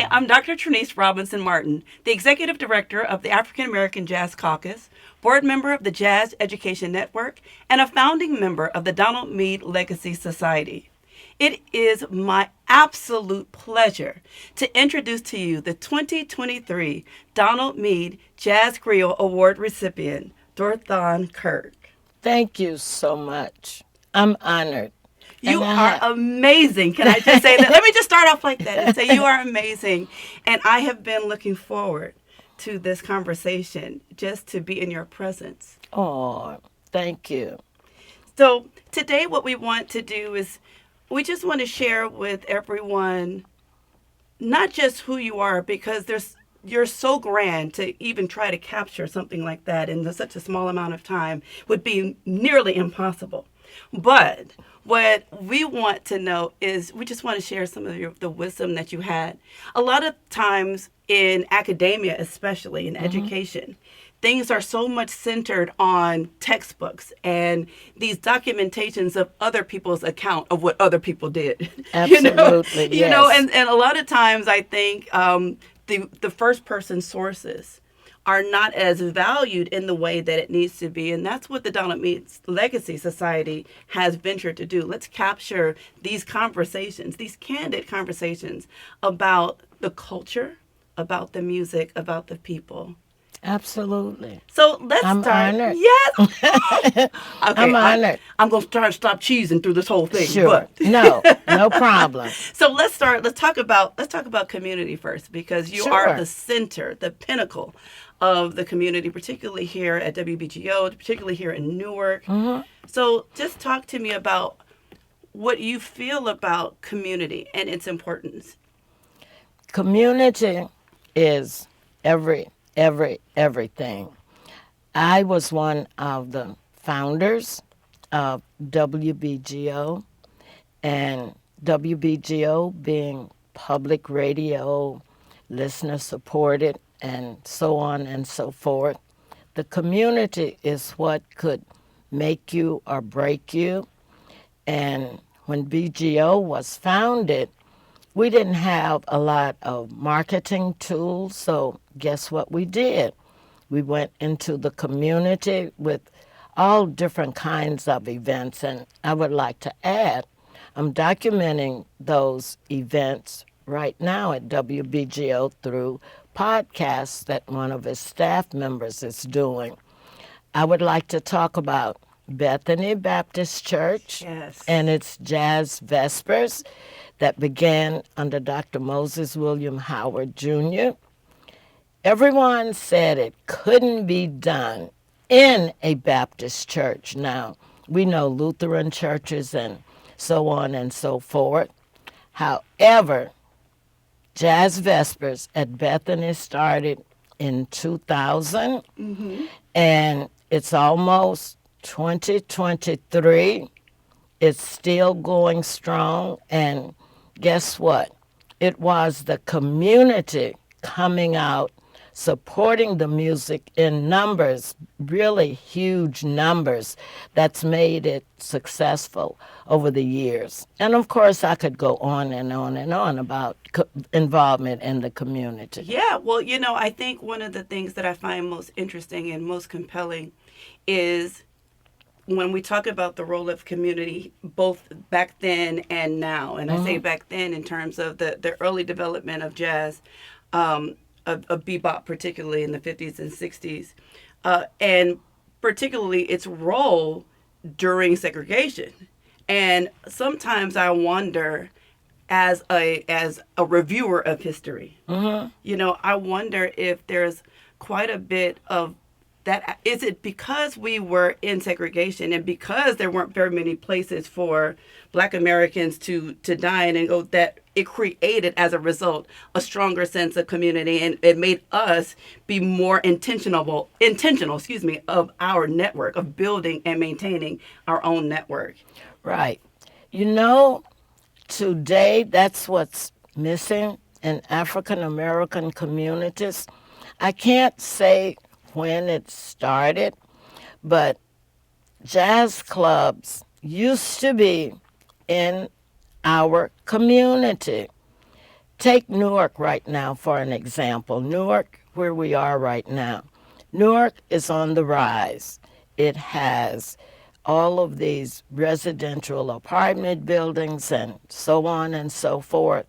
Hi, I'm Dr. Trineice Robinson Martin, the Executive Director of the African American Jazz Caucus, board member of the Jazz Education Network, and a founding member of the Donald Meade Legacy Society. It is my absolute pleasure to introduce to you the 2023 Donald Meade Jazz Griot Award recipient, Dorthaan Kirk. Thank you so much. I'm honored. You are amazing. Can I just say that? Let me just start off like that and say you are amazing. And I have been looking forward to this conversation just to be in your presence. Oh, thank you. So today what we want to do is we just want to share with everyone not just who you are, because you're so grand to even try to capture something like that in such a small amount of time would be nearly impossible. But what we want to know is we just want to share some of the wisdom that you had. A lot of times in academia, especially in education, things are so much centered on textbooks and these documentations of other people's account of what other people did. Absolutely, yes. And a lot of times I think the first person sources are not as valued in the way that it needs to be. And that's what the Donald Meade Legacy Society has ventured to do. Let's capture these conversations, these candid conversations about the culture, about the music, about the people. Absolutely. So let's I'm start. honored. Yes. Okay, I'm honored. I'm going to try to stop cheesing through this whole thing. Sure. But. No problem. So let's start. Let's talk about community first, because you are the center, the pinnacle of the community, particularly here at WBGO, particularly here in Newark. So just talk to me about what you feel about community and its importance. Community is everything. I was one of the founders of WBGO, and WBGO being public radio, listener supported, and so on and so forth. The community is what could make you or break you. And when BGO was founded, we didn't have a lot of marketing tools, so guess what we did? We went into the community with all different kinds of events, and I would like to add, I'm documenting those events right now at WBGO through podcasts that one of his staff members is doing. I would like to talk about Bethany Baptist Church and its Jazz Vespers that began under Dr. Moses William Howard Jr. Everyone said it couldn't be done in a Baptist church. Now, we know Lutheran churches and so on and so forth. However, Jazz Vespers at Bethany started in 2000, and it's almost 2023. It's still going strong, and guess what? It was the community coming out, supporting the music in numbers, really huge numbers, that's made it successful over the years. And of course, I could go on and on and on about involvement in the community. Yeah, well, I think one of the things that I find most interesting and most compelling is when we talk about the role of community, both back then and now. And I say back then in terms of the early development of jazz, of bebop, particularly in the 50s and 60s, and particularly its role during segregation. And sometimes I wonder, as a reviewer of history, I wonder if there's quite a bit of that. Is it because we were in segregation and because there weren't very many places for Black Americans to dine and go, that it created, as a result, a stronger sense of community, and it made us be more intentional, of our network, of building and maintaining our own network? Right. Today, that's what's missing in African American communities. I can't say when it started, but jazz clubs used to be in our community. take Newark right now for an example. Newark, where we are right now. Newark is on the rise. It has all of these residential apartment buildings and so on and so forth.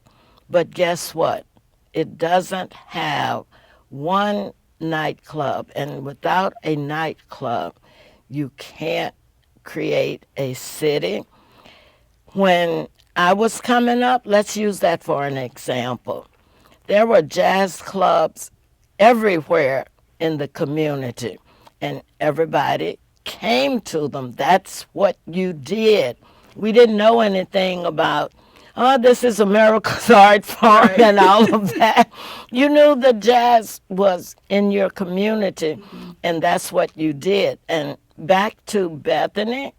But guess what? It doesn't have one nightclub. And without a nightclub, you can't create a city. When I was coming up, let's use that for an example. There were jazz clubs everywhere in the community, and everybody came to them. That's what you did. We didn't know anything about, oh, this is America's art form and all of that. You knew that jazz was in your community, and that's what you did. And back to Bethany,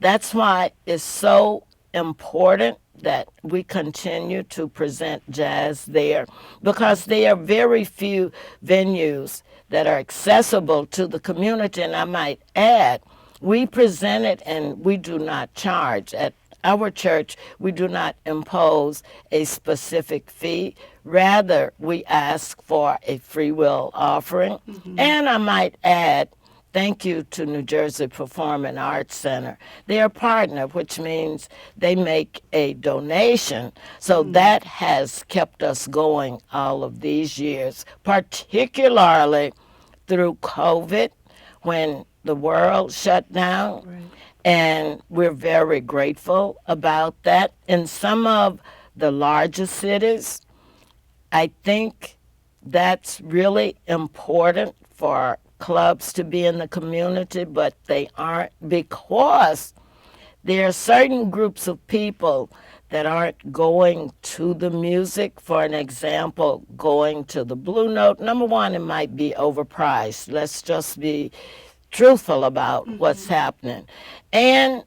that's why it's so important that we continue to present jazz there, because there are very few venues that are accessible to the community. And I might add, we present it and we do not charge. At our church, we do not impose a specific fee. Rather, we ask for a free will offering. And I might add, thank you to New Jersey Performing Arts Center. They're a partner, which means they make a donation. So that has kept us going all of these years, particularly through COVID, when the world shut down. Right. And we're very grateful about that. In some of the larger cities, I think that's really important for clubs to be in the community, but they aren't, because there are certain groups of people that aren't going to the music. For an example, going to the Blue Note. Number one, it might be overpriced. Let's just be truthful about what's happening. And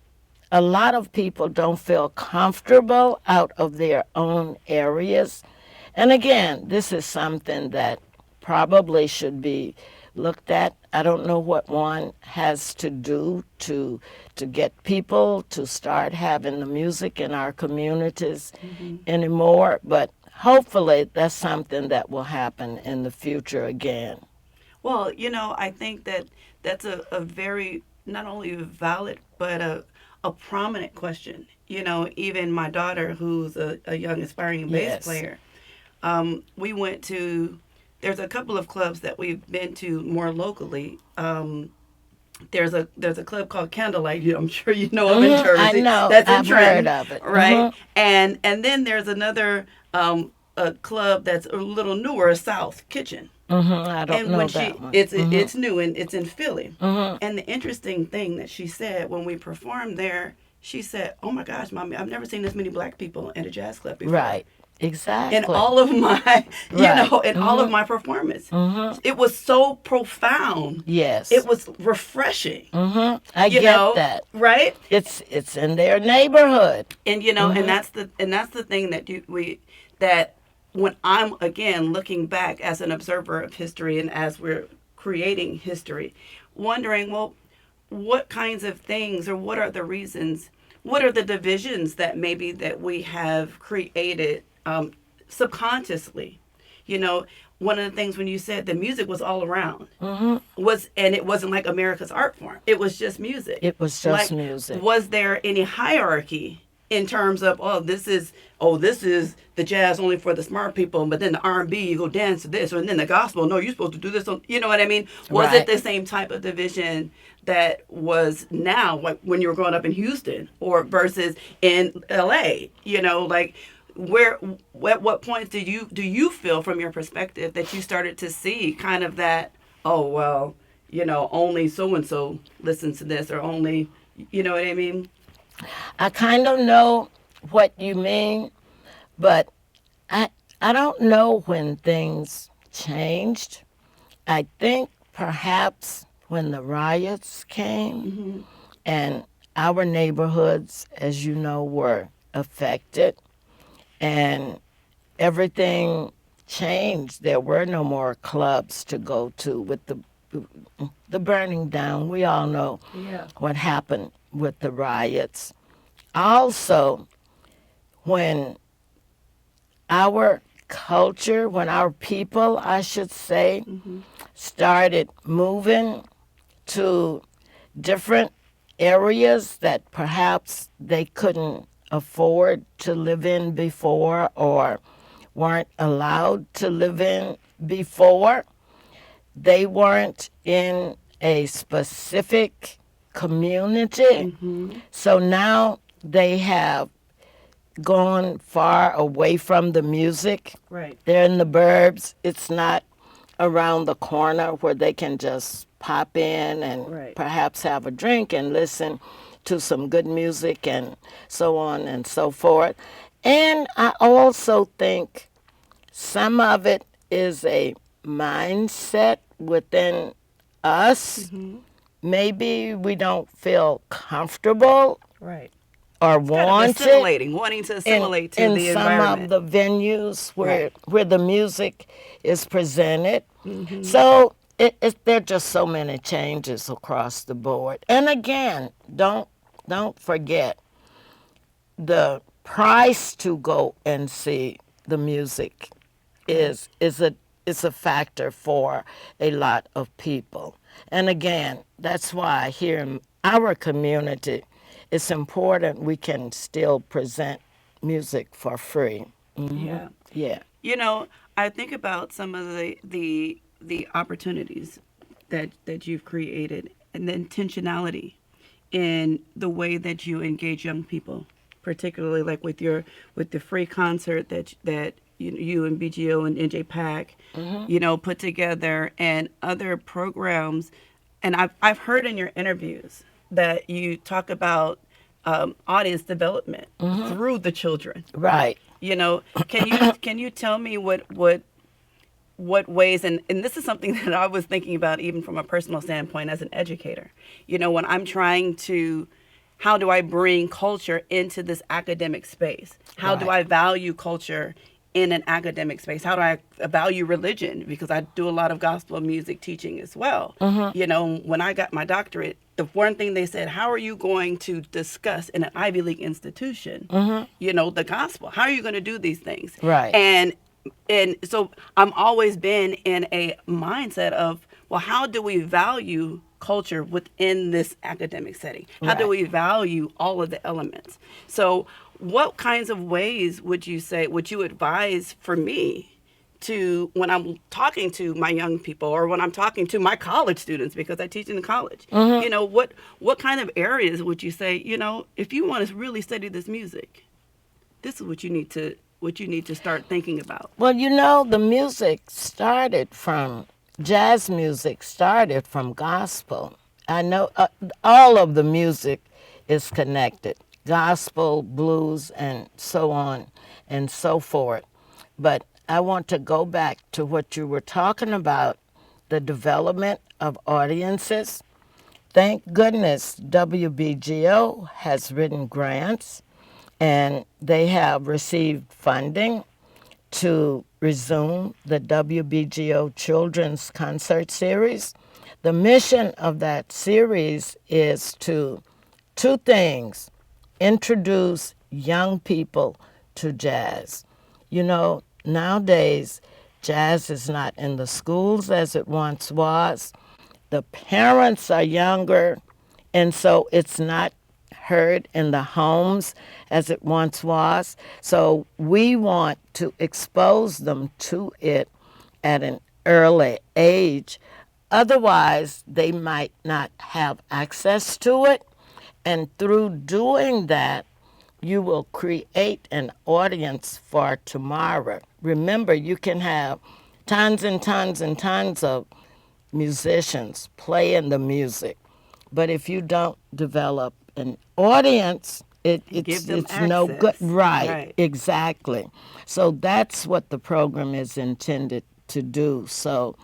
a lot of people don't feel comfortable out of their own areas. And again, this is something that probably should be looked at. I don't know what one has to do to get people to start having the music in our communities anymore, but hopefully that's something that will happen in the future again. Well, I think that's a very, not only valid, but a prominent question. Even my daughter, who's a young aspiring bass player, we went to, there's a couple of clubs that we've been to more locally. There's a club called Candlelight. I'm sure you know of in Jersey. I know. That's in I've Trenton, heard of it. right? And then there's another a club that's a little newer, South Kitchen. I don't And know when that one. it's new and it's in Philly. And the interesting thing that she said when we performed there, she said, "Oh my gosh, Mommy, I've never seen this many black people in a jazz club before." Right. Exactly. In all of my, all of my performance, it was so profound. Yes. It was refreshing. I get that. Right? It's in their neighborhood. And and that's the thing that when I'm again looking back as an observer of history and as we're creating history, wondering, well, what kinds of things, or what are the reasons, what are the divisions that maybe that we have created subconsciously. One of the things when you said the music was all around, and it wasn't like America's art form. It was just music. It was just music. Was there any hierarchy in terms of, this is the jazz only for the smart people, but then the R&B, you go dance to this, and then the gospel, no, you're supposed to do this. You know what I mean? Was it the same type of division that was now, like when you were growing up in Houston, or versus in LA? At what point do you feel, from your perspective, that you started to see kind of that, only so and so listens to this, or only, you know what I mean? I kind of know what you mean, but I don't know when things changed. I think perhaps when the riots came and our neighborhoods, as you know, were affected, and everything changed. There were no more clubs to go to with the burning down. We all know what happened with the riots. Also, when our culture, when our people, I should say, started moving to different areas that perhaps they couldn't afford to live in before or weren't allowed to live in before. They weren't in a specific community. So now they have gone far away from the music. Right. They're in the burbs. It's not around the corner where they can just pop in and Right. perhaps have a drink and listen to some good music and so on and so forth. And I also think some of it is a mindset within us. Maybe we don't feel comfortable Right. or Kind of want it assimilating, wanting to assimilate to in the some environment. of the venues Right. where the music is presented. So there are just so many changes across the board. And again, don't forget the price to go and see the music is a factor for a lot of people. And again, that's why here in our community, it's important we can still present music for free. Yeah. Yeah. You know, I think about some of the opportunities that you've created and the intentionality in the way that you engage young people, particularly like with the free concert that you and BGO and NJ Pack, put together, and other programs. And I've heard in your interviews that you talk about audience development through the children. Right. Can you tell me what ways, and this is something that I was thinking about even from a personal standpoint as an educator, when I'm trying to, how do I bring culture into this academic space? How do I value culture in an academic space? How do I value religion? Because I do a lot of gospel music teaching as well. When I got my doctorate, the one thing they said, how are you going to discuss in an Ivy League institution, the gospel? How are you going to do these things? Right. And so I'm always been in a mindset of, well, how do we value culture within this academic setting? How do we value all of the elements? So what kinds of ways would you advise for me to, when I'm talking to my young people or when I'm talking to my college students, because I teach in college, what kind of areas would you say, if you want to really study this music, this is what you need to start thinking about? Well, the music started from, jazz music started from gospel. I know all of the music is connected, gospel, blues, and so on and so forth. But I want to go back to what you were talking about, the development of audiences. Thank goodness WBGO has written grants and they have received funding to resume the WBGO Children's Concert Series. The mission of that series is to, two things: introduce young people to jazz. Nowadays, jazz is not in the schools as it once was. The parents are younger, and so it's not heard in the homes as it once was. So we want to expose them to it at an early age. Otherwise, they might not have access to it. And through doing that, you will create an audience for tomorrow. Remember, you can have tons and tons and tons of musicians playing the music, but if you don't develop an audience, it's no good. Right, exactly. So that's what the program is intended to do. So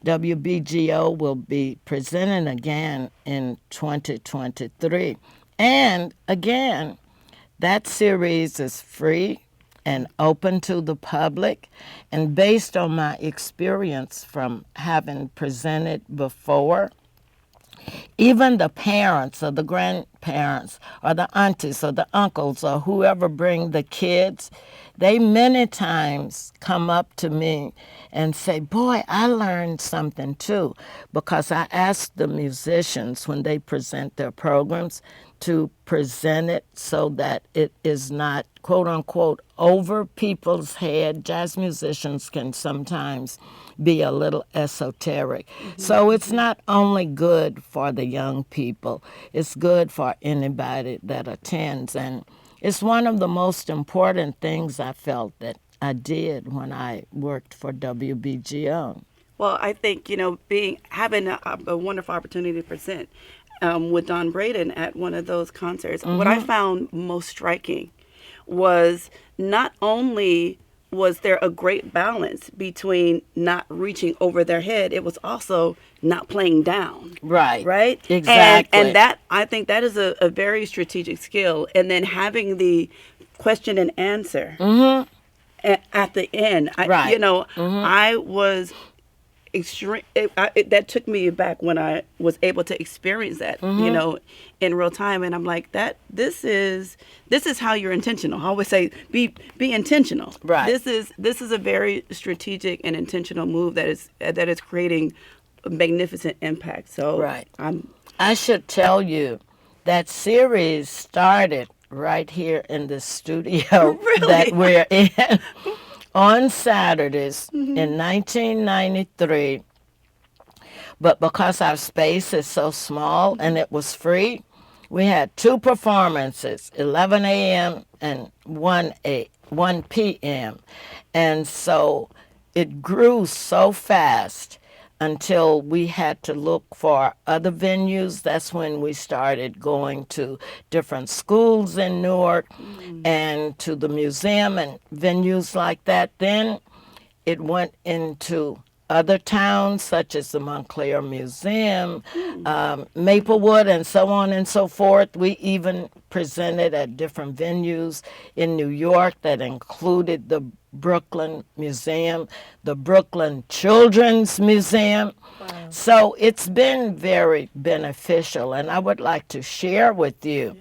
WBGO will be presenting again in 2023. And again, that series is free and open to the public. And based on my experience from having presented before, even the parents or the grandparents or the aunties or the uncles or whoever bring the kids, they many times come up to me and say, boy, I learned something too, because I ask the musicians when they present their programs to present it so that it is not, quote unquote, over people's head. Jazz musicians can sometimes be a little esoteric. So it's not only good for the young people, it's good for anybody that attends. And it's one of the most important things I felt that I did when I worked for WBGO. Well, I think, having a wonderful opportunity to present with Don Braden at one of those concerts, what I found most striking was not only was there a great balance between not reaching over their head, it was also not playing down. Right. Right? Exactly. And that, I think that is a very strategic skill. And then having the question and answer at the end. Right. I was extreme. That took me back when I was able to experience that, in real time. And I'm like, this is how you're intentional. I always say, be intentional. Right. This is a very strategic and intentional move that is creating a magnificent impact. So right. I should tell you that series started right here in the studio that we're in on Saturdays in 1993. But because our space is so small and it was free, we had 2 performances, 11 a.m. and 1 p.m. And so it grew so fast until we had to look for other venues. That's when we started going to different schools in Newark and to the museum and venues like that. Then it went into other towns such as the Montclair Museum, Maplewood, and so on and so forth. We even presented at different venues in New York that included the Brooklyn Museum, the Brooklyn Children's Museum. Wow. So it's been very beneficial, and I would like to share with you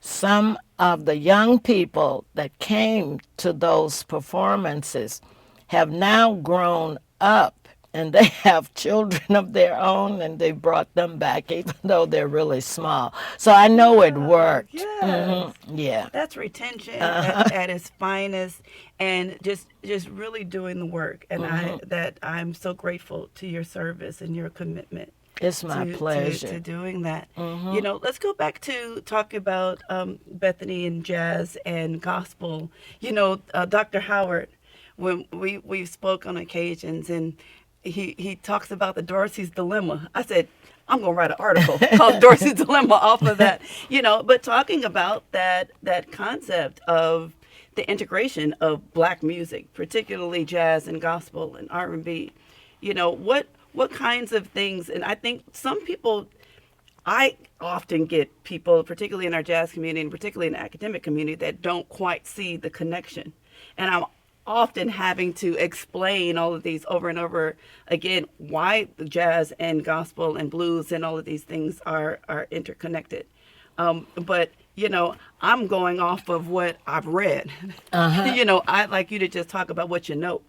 some of the young people that came to those performances have now grown up and they have children of their own, and they brought them back, even though they're really small. So I know it worked. Yes. Yeah. That's retention at its finest, and just really doing the work. And I'm so grateful to your service and your commitment. It's my pleasure to doing that. Let's go back to talk about Bethany and jazz and gospel. Dr. Howard, when we spoke on occasions, and he talks about the Dorsey's Dilemma. I said, I'm going to write an article called Dorsey's Dilemma off of that, but talking about that concept of the integration of Black music, particularly jazz and gospel and R&B, what kinds of things, and I think some people, I often get people, particularly in our jazz community and particularly in the academic community, that don't quite see the connection. And I'm often having to explain all of these over and over again, why the jazz and gospel and blues and all of these things are interconnected. But I'm going off of what I've read. I'd like you to just talk about what you know.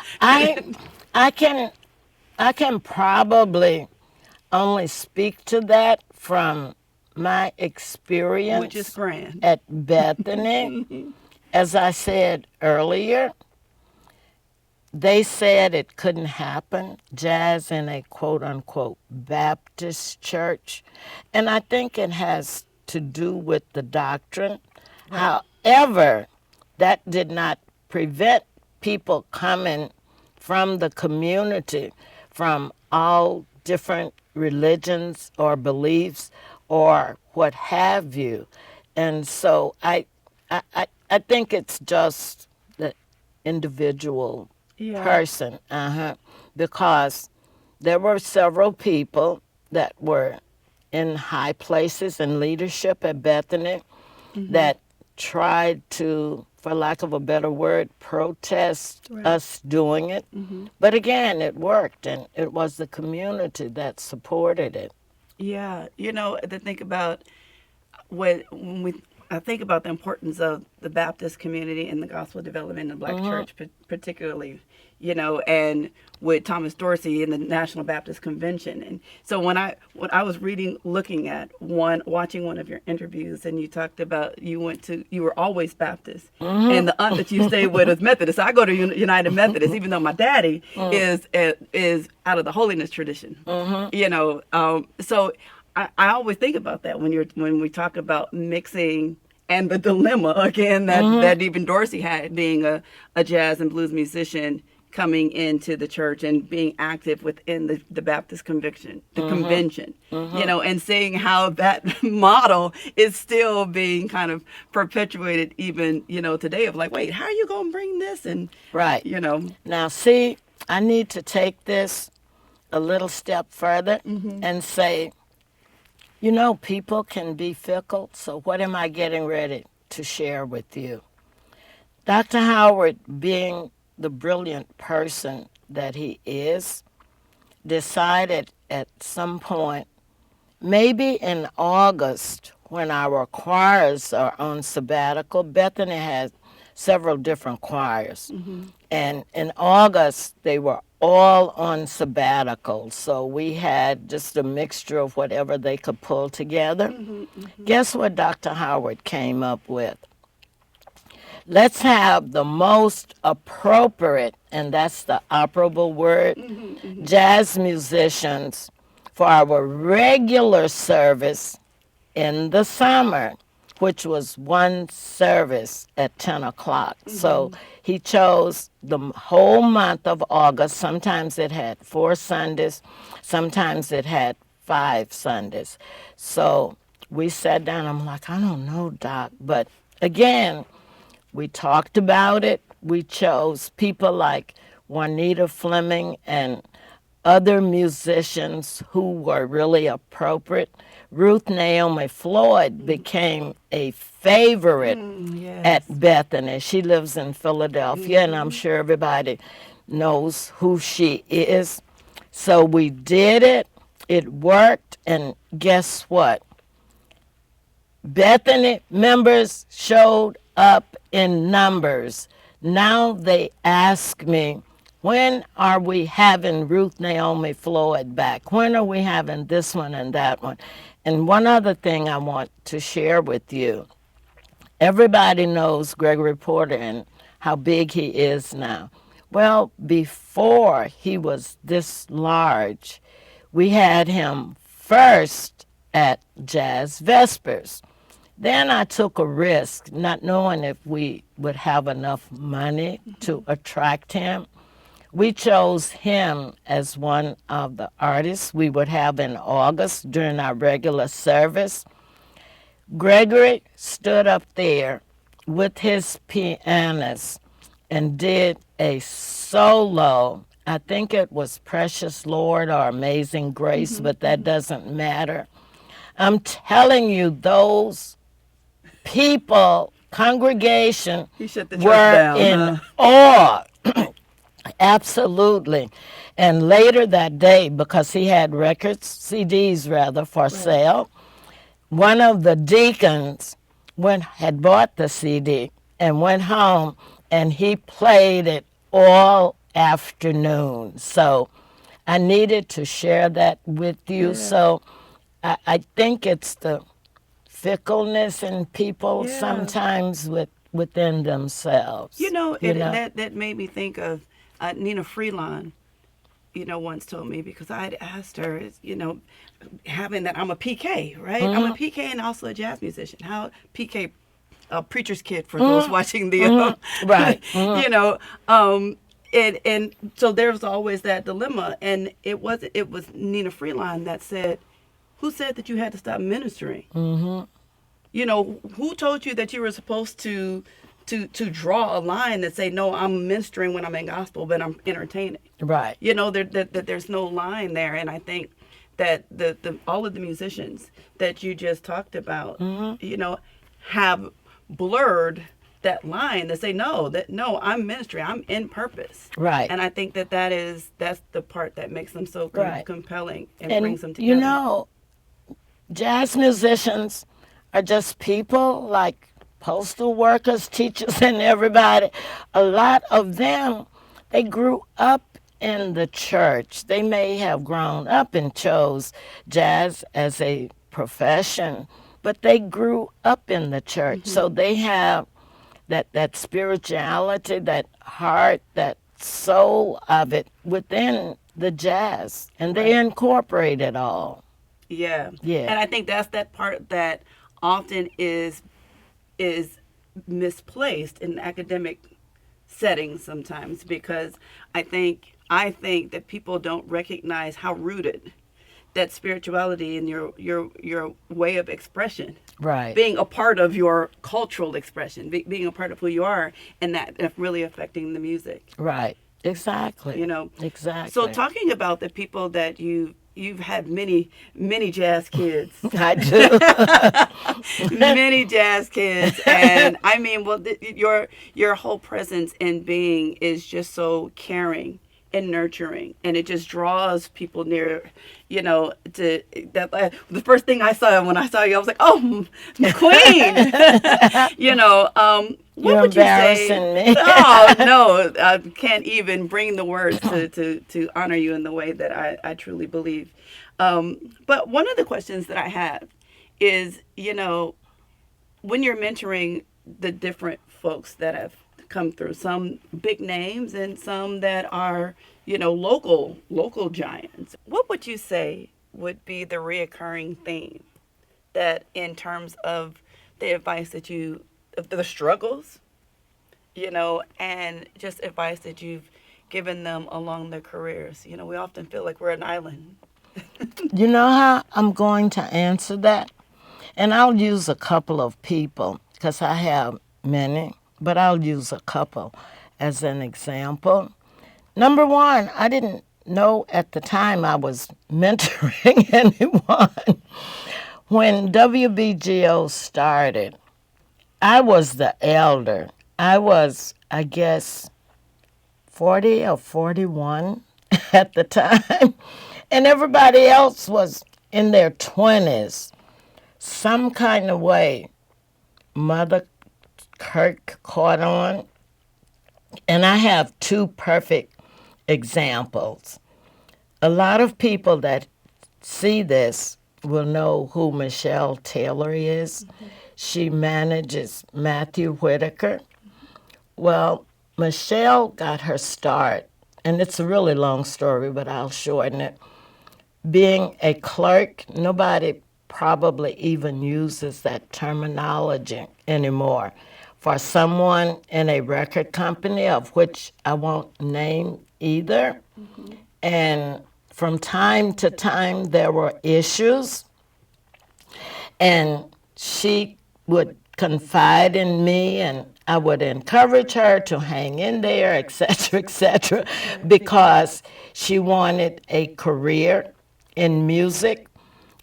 I can probably only speak to that from my experience, which is grand, at Bethany. As I said earlier, they said it couldn't happen, jazz in a quote-unquote Baptist church. And I think it has to do with the doctrine. Right. However, that did not prevent people coming from the community, from all different religions or beliefs or what have you. And so I think it's just the individual person, because there were several people that were in high places in leadership at Bethany that tried to, for lack of a better word, protest us doing it. But again, it worked, and it was the community that supported it. Yeah, to think about I think about the importance of the Baptist community and the gospel development in the Black church, particularly, and with Thomas Dorsey in the National Baptist Convention. And so when I was looking at watching one of your interviews, and you talked about you were always Baptist, and the aunt that you stayed with was Methodist. So I go to United Methodist, even though my daddy is out of the holiness tradition. So I always think about that when we talk about mixing and the dilemma again that even Dorsey had, being a jazz and blues musician coming into the church and being active within the Baptist convention, and seeing how that model is still being kind of perpetuated even, today, of like, wait, how are you going to bring this? And, right. Now, see, I need to take this a little step further and say, people can be fickle, so what am I getting ready to share with you? Dr. Howard, being the brilliant person that he is, decided at some point, maybe in August, when our choirs are on sabbatical. Bethany has several different choirs. And in August, they were all on sabbatical. So we had just a mixture of whatever they could pull together. Guess what Dr. Howard came up with? Let's have the most appropriate, and that's the operable word, jazz musicians for our regular service in the summer, which was one service at 10 o'clock. So he chose the whole month of August. Sometimes it had 4 Sundays. Sometimes it had 5 Sundays. So we sat down. I'm like, I don't know, Doc. But again, we talked about it. We chose people like Juanita Fleming and other musicians who were really appropriate. Ruth Naomi Floyd became a favorite at Bethany. She lives in Philadelphia, and I'm sure everybody knows who she is. So we did it. It worked, and guess what? Bethany members showed up in numbers. Now they ask me, when are we having Ruth Naomi Floyd back? When are we having this one and that one? And one other thing I want to share with you. Everybody knows Gregory Porter and how big he is now. Well, before he was this large, we had him first at Jazz Vespers. Then I took a risk, not knowing if we would have enough money to attract him. We chose him as one of the artists we would have in August during our regular service. Gregory stood up there with his pianist and did a solo. I think it was Precious Lord or Amazing Grace, but that doesn't matter. I'm telling you, those people, congregation, were in awe. Absolutely. And later that day, because he had CDs for sale, one of the deacons had bought the CD and went home, and he played it all afternoon. So I needed to share that with you. So I think it's the fickleness in people sometimes within themselves. That made me think of Nina Freelon, once told me, because I had asked her, having that I'm a PK, right? I'm a PK and also a jazz musician. How PK, preacher's kid for those watching the, right? And so there's always that dilemma, and it was Nina Freelon that said, "Who said that you had to stop ministering? Who told you that you were supposed to draw a line that say, no, I'm ministering when I'm in gospel, but I'm entertaining." Right. There's no line there. And I think that all of the musicians that you just talked about, have blurred that line that say, no, I'm ministry, I'm in purpose. Right. And I think that's the part that makes them so compelling and brings them together. jazz musicians are just people like postal workers, teachers, and everybody. A lot of them, they grew up in the church. They may have grown up and chose jazz as a profession, but they grew up in the church. So they have that spirituality, that heart, that soul of it within the jazz, and they incorporate it all. Yeah. Yeah. And I think that's that part that often is misplaced in academic settings sometimes, because I think that people don't recognize how rooted that spirituality and your way of expression, Right. being a part of your cultural expression, being a part of who you are, and that really affecting the music. Right. Exactly. You know. Exactly. So talking about the people that you've had many jazz kids, I do. many jazz kids, and I mean, well, your whole presence and being is just so caring and nurturing, and it just draws people near. You know, to that. The first thing I saw when I saw you, I was like, "Oh, Queen!" You know, what You're would you say? embarrassing me. Oh no, I can't even bring the words to honor you in the way that I truly believe. But one of the questions that I have is, you know, when you're mentoring the different folks that have come through, some big names and some that are, you know, local giants, what would you say would be the reoccurring theme that in terms of the advice that of the struggles, you know, and just advice that you've given them along their careers? You know, we often feel like we're an island. You know how I'm going to answer that? And I'll use a couple of people because I have many, but I'll use a couple as an example. Number one, I didn't know at the time I was mentoring anyone. When WBGO started, I was the elder. I was, I guess, 40 or 41 at the time, and everybody else was in their 20s. Some kind of way, Mother Kirk caught on, and I have two perfect examples. A lot of people that see this will know who Michelle Taylor is. She manages Matthew Whitaker. Well, Michelle got her start, and it's a really long story, but I'll shorten it. Being a clerk, nobody probably even uses that terminology anymore. For someone in a record company, of which I won't name either, and from time to time there were issues, and she would confide in me, and I would encourage her to hang in there, etc., because she wanted a career in music.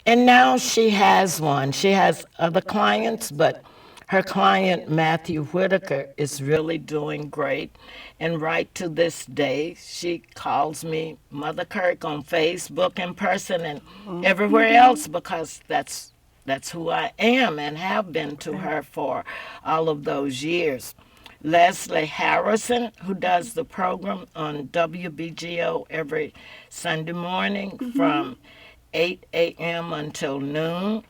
And now she has one. She has other clients, but her client, Matthew Whitaker, is really doing great. And right to this day, she calls me Mother Kirk on Facebook, in person, and everywhere else, because that's who I am and have been to her for all of those years. Leslie Harrison, who does the program on WBGO every Sunday morning from 8 a.m. until noon.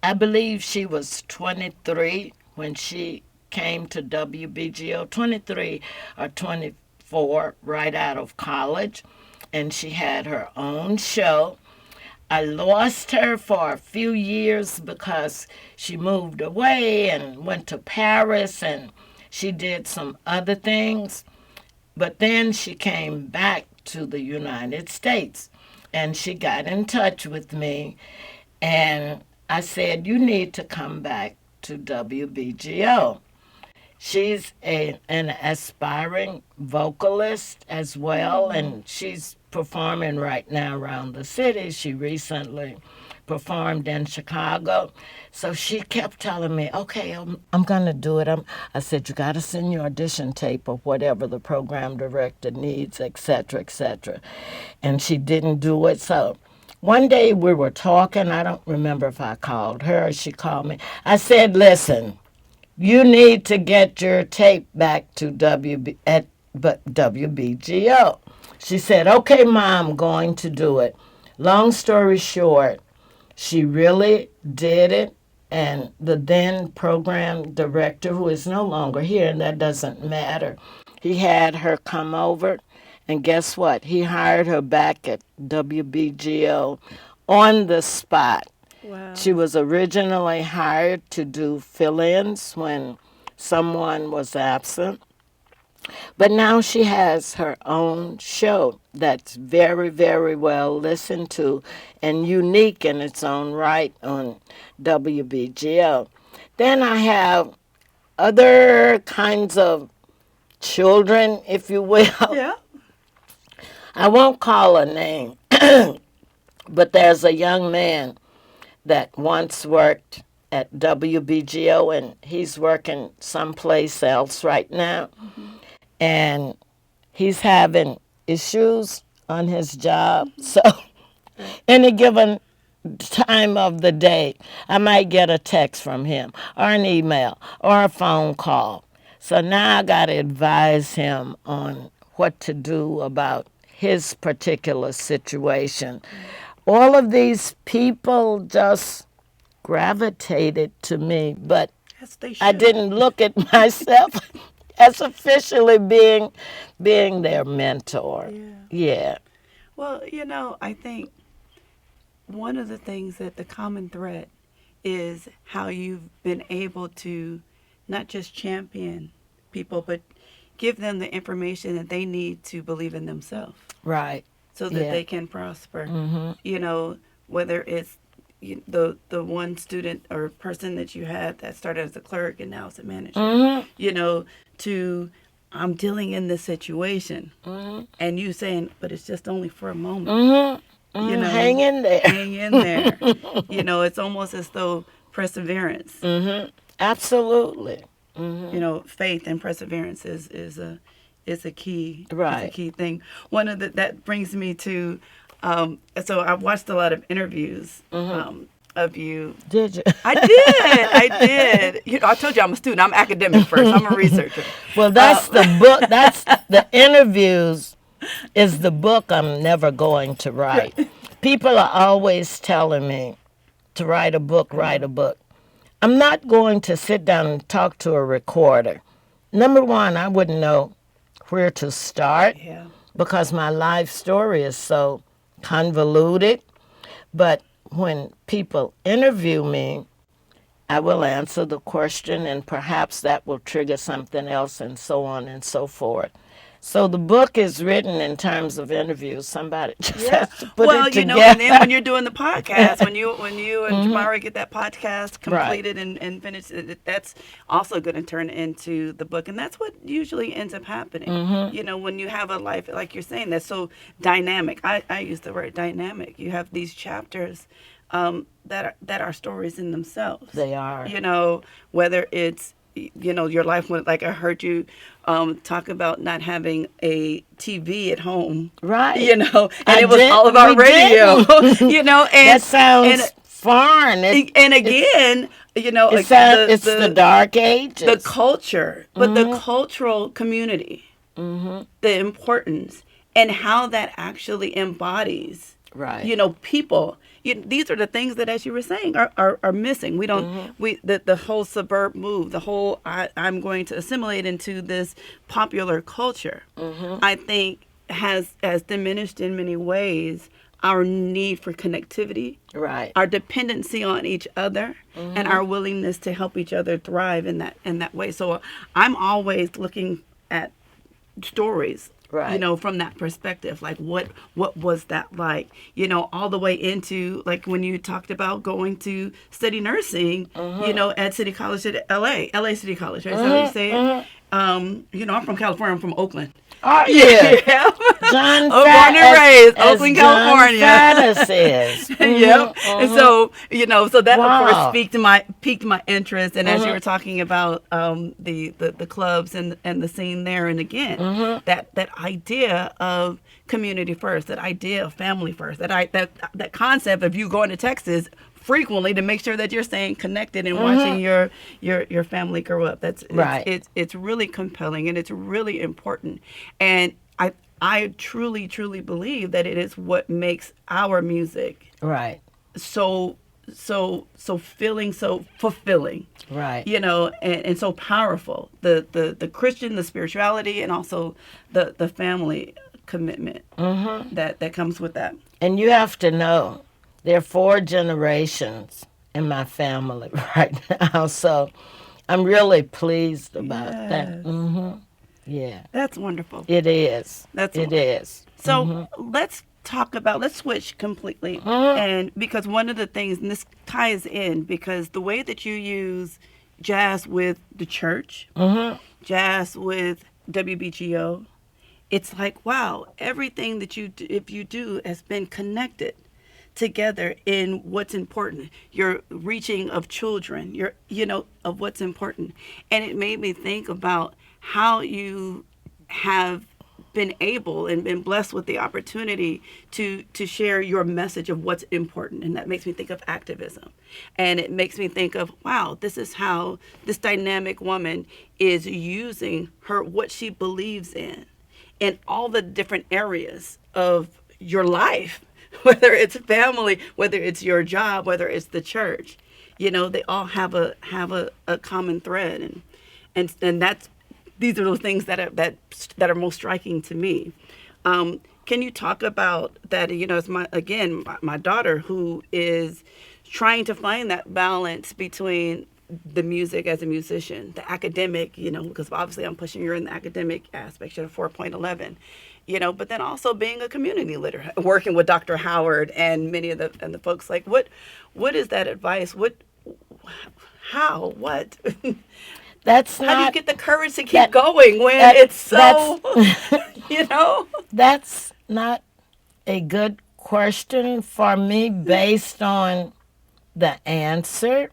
I believe she was 23 when she came to WBGO, 23 or 24, right out of college, and she had her own show. I lost her for a few years because she moved away and went to Paris, and she did some other things. But then she came back to the United States, and she got in touch with me, and I said, you need to come back to WBGO. She's an aspiring vocalist as well, and she's performing right now around the city. She recently performed in Chicago. So she kept telling me, okay, I'm going to do it. I said, you got to send your audition tape or whatever the program director needs, et cetera, et cetera. And she didn't do it. So one day we were talking. I don't remember if I called her or she called me. I said, listen, you need to get your tape back to WBGO. She said, okay, Mom, I'm going to do it. Long story short, she really did it. And the then program director, who is no longer here, and that doesn't matter, he had her come over. And guess what? He hired her back at WBGO on the spot. Wow. She was originally hired to do fill-ins when someone was absent. But now she has her own show that's very, very well listened to and unique in its own right on WBGO. Then I have other kinds of children, if you will. Yeah. I won't call a name, but there's a young man that once worked at WBGO, and he's working someplace else right now. And he's having issues on his job. So any given time of the day, I might get a text from him or an email or a phone call. So now I got to advise him on what to do about his particular situation. All of these people just gravitated to me, but Yes, they should. I didn't look at myself as officially being their mentor. Yeah. Well, I think one of the things that the common thread is how you've been able to not just champion people, but give them the information that they need to believe in themselves Right. so that Yeah. they can prosper. Whether it's the one student or person that you had that started as a clerk and now is a manager, to I'm dealing in this situation, and you saying, but it's just only for a moment. Hang in there. Hang in there. It's almost as though perseverance. Absolutely. Faith and perseverance is a key. Right. It's a key thing. One of that brings me to. So I watched a lot of interviews of you. Did you? I did. I told you I'm a student. I'm academic first. I'm a researcher. Well, that's the book. That's the interviews is the book I'm never going to write. People are always telling me to write a book, write a book. I'm not going to sit down and talk to a recorder. Number one, I wouldn't know where to start because my life story is so convoluted. But when people interview me, I will answer the question and perhaps that will trigger something else and so on and so forth. So the book is written in terms of interviews. Somebody just has to put it together. And then when you're doing the podcast, when you and Jamara get that podcast completed and finished, that's also going to turn into the book. And that's what usually ends up happening. When you have a life, like you're saying, that's so dynamic. I use the word dynamic. You have these chapters that are stories in themselves. They are. Whether it's your life went, like I heard you talk about not having a TV at home. Right. And it was all about radio. And that sounds foreign. And again, it's the dark ages. The culture, but the cultural community, the importance, and how that actually embodies, people. These are the things that, as you were saying, are missing. We don't. The whole suburb move. The whole I'm going to assimilate into this popular culture. I think has diminished in many ways our need for connectivity, our dependency on each other, and our willingness to help each other thrive in that way. So I'm always looking at stories. From that perspective, like what was that like? All the way into like when you talked about going to study nursing, at City College at LA City College, right? Is that how you say it? I'm from California. I'm from Oakland. Are you? Yeah. John Oh, born and raised, as Oakland, John California. Faddis is. Yep. And so, so that of course Wow. piqued my interest. And as you were talking about the clubs and the scene there, and again, that idea of community first, that idea of family first, that concept of you going to Texas frequently to make sure that you're staying connected and watching your family grow up. Right. It's really compelling, and it's really important. And I truly believe that it is what makes our music Right. so feeling, so fulfilling, Right. and so powerful. The Christian, the spirituality, and also the family commitment that comes with that. And you have to know, there are 4 generations in my family right now, so I'm really pleased about that. Yes. Yeah, That's wonderful. it is. That's It wonderful. is. So let's switch completely. And because one of the things, and this ties in, because the way that you use jazz with the church, jazz with WBGO, it's like, wow, everything that if you do has been connected together in what's important. Your reaching of children, of what's important. And it made me think about how you have been able and been blessed with the opportunity to share your message of what's important. And that makes me think of activism. And it makes me think of, wow, this is how this dynamic woman is using what she believes in all the different areas of your life, whether it's family, whether it's your job, whether it's the church. They all have a common thread, and these are those things that are most striking to me. Can you talk about that? It's my daughter who is trying to find that balance between the music as a musician, the academic, because obviously I'm pushing her in the academic aspect, she had a 4.11, but then also being a community leader, working with Dr. Howard and many of the folks. Like, what is that advice? What? That's How do you not, get the courage to keep going when it's so, that's not a good question for me based on the answer.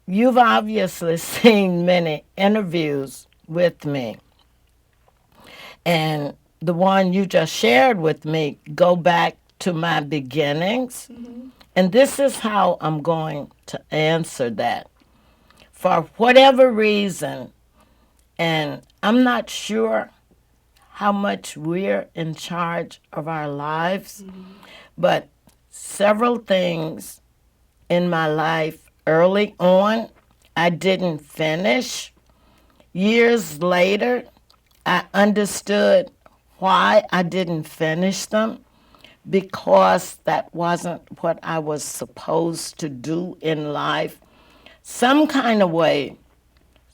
You've obviously seen many interviews with me, and the one you just shared with me go back to my beginnings, and this is how I'm going to answer that. For whatever reason, and I'm not sure how much we're in charge of our lives, but several things in my life early on I didn't finish. Years later, I understood why I didn't finish them, because that wasn't what I was supposed to do in life. Some kind of way,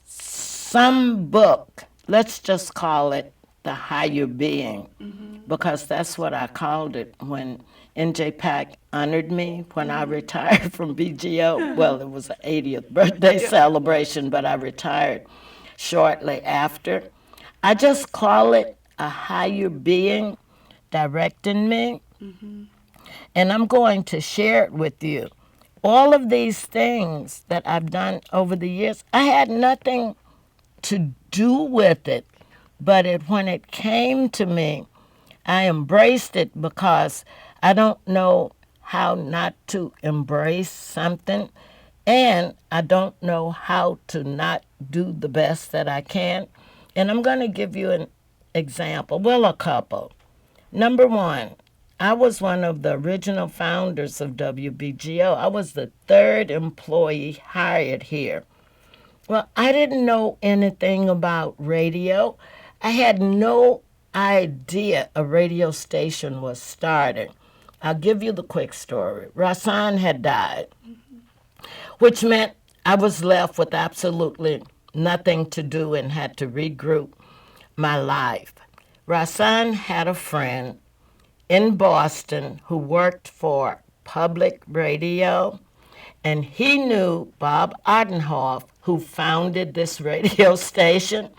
some book, let's just call it The Higher Being, because that's what I called it when NJPAC honored me when I retired from BGO. Well, it was the 80th birthday celebration, but I retired shortly after. I just call it a higher being directing me, and I'm going to share it with you. All of these things that I've done over the years, I had nothing to do with it, but when it came to me, I embraced it because I don't know how not to embrace something, and I don't know how to not do the best that I can. And I'm going to give you an example, well, a couple. Number one, I was one of the original founders of WBGO. I was the 3rd employee hired here. Well, I didn't know anything about radio. I had no idea a radio station was starting. I'll give you the quick story. Rasan had died, which meant I was left with absolutely nothing to do and had to regroup my life. Rasan had a friend in Boston who worked for public radio, and he knew Bob Odenhoff, who founded this radio station.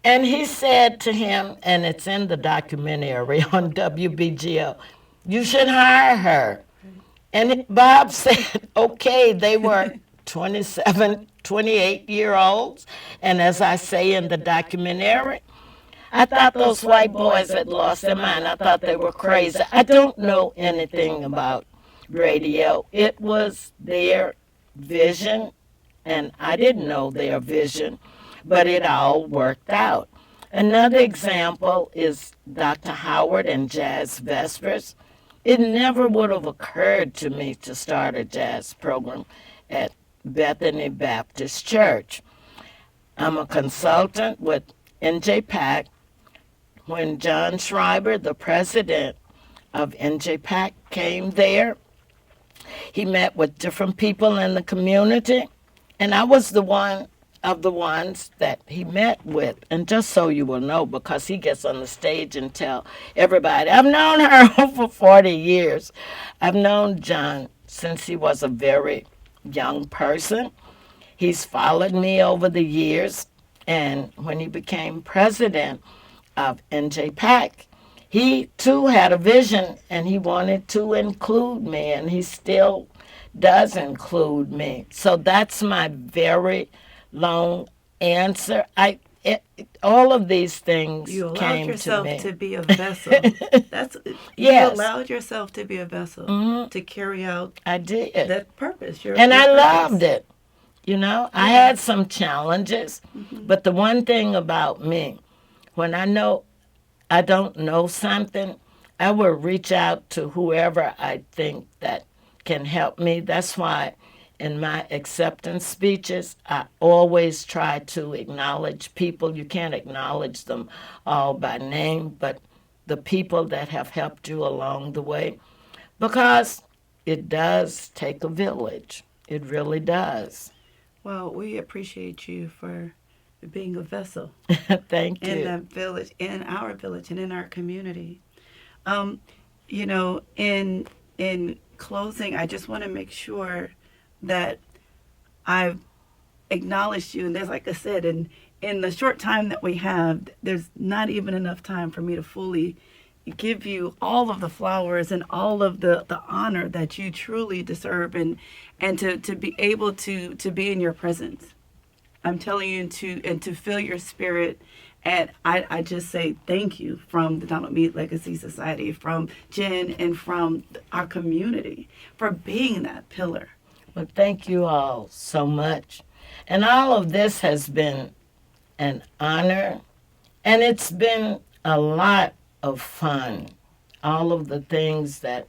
And he said to him, and it's in the documentary on WBGO, you should hire her. And Bob said, okay, they were 27, 28-year-olds. And as I say in the documentary, I thought those white boys had lost their mind. I thought they were crazy. I don't know anything about radio. It was their vision, and I didn't know their vision, but it all worked out. Another example is Dr. Howard and Jazz Vespers. It never would have occurred to me to start a jazz program at Bethany Baptist Church. I'm a consultant with NJPAC. When John Schreiber, the president of NJPAC, came there, he met with different people in the community, and I was the one of the ones that he met with. And just so you will know, because he gets on the stage and tell everybody, I've known her for 40 years. I've known John since he was a very young person. He's followed me over the years, and when he became president of NJPAC, he too had a vision, and he wanted to include me, and he still does include me. So that's my very long answer. All of these things You allowed came yourself to me. to be a vessel. Yes. You allowed yourself to be a vessel to carry out I did. that purpose. And I loved it. You know, I had some challenges, but the one thing about me, when I know I don't know something, I will reach out to whoever I think that can help me. That's why in my acceptance speeches, I always try to acknowledge people. You can't acknowledge them all by name, but the people that have helped you along the way, because it does take a village. It really does. Well, we appreciate you for being a vessel Thank you. in that village, in our village, and in our community. You know, in closing, I just want to make sure that I've acknowledged you. And there's, like I said, in the short time that we have, there's not even enough time for me to fully give you all of the flowers and all of the honor that you truly deserve, and to be able to be in your presence. I'm telling you, to feel your spirit. And I just say thank you from the Donald Meade Legacy Society, from Jen, and from our community for being that pillar. Well, thank you all so much. And all of this has been an honor, and it's been a lot of fun. All of the things that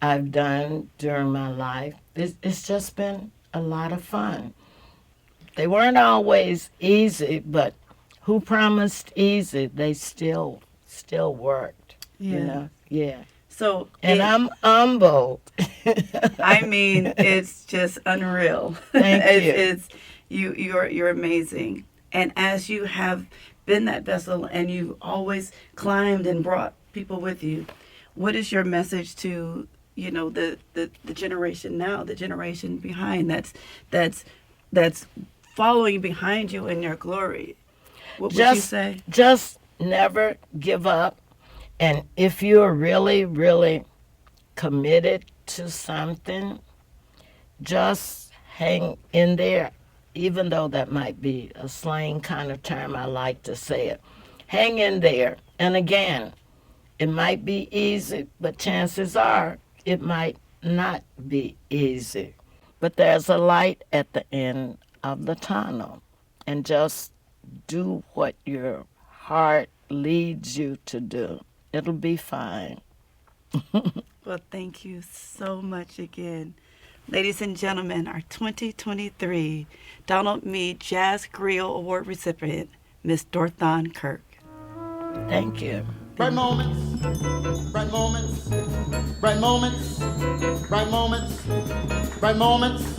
I've done during my life, it's just been a lot of fun. They weren't always easy, but who promised easy? They still worked. Yeah. You know? Yeah. So, And I'm humbled. I mean, it's just unreal. Thank you. You're amazing. And as you have been that vessel, and you've always climbed and brought people with you, what is your message to, you know, the generation now, the generation behind that's following behind you in your glory? What would you say? Just never give up. And if you're really, really committed to something, just hang in there. Even though that might be a slang kind of term, I like to say it. Hang in there. And again, it might be easy, but chances are it might not be easy. But there's a light at the end of the tunnel. And just do what your heart leads you to do. It'll be fine. Well, thank you so much again. Ladies and gentlemen, our 2023 Donald Meade Jazz Griot Award recipient, Miss Dorthaan Kirk. Thank you. Bright moments, bright moments, bright moments, bright moments, bright moments,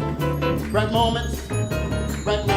bright moments, bright moments.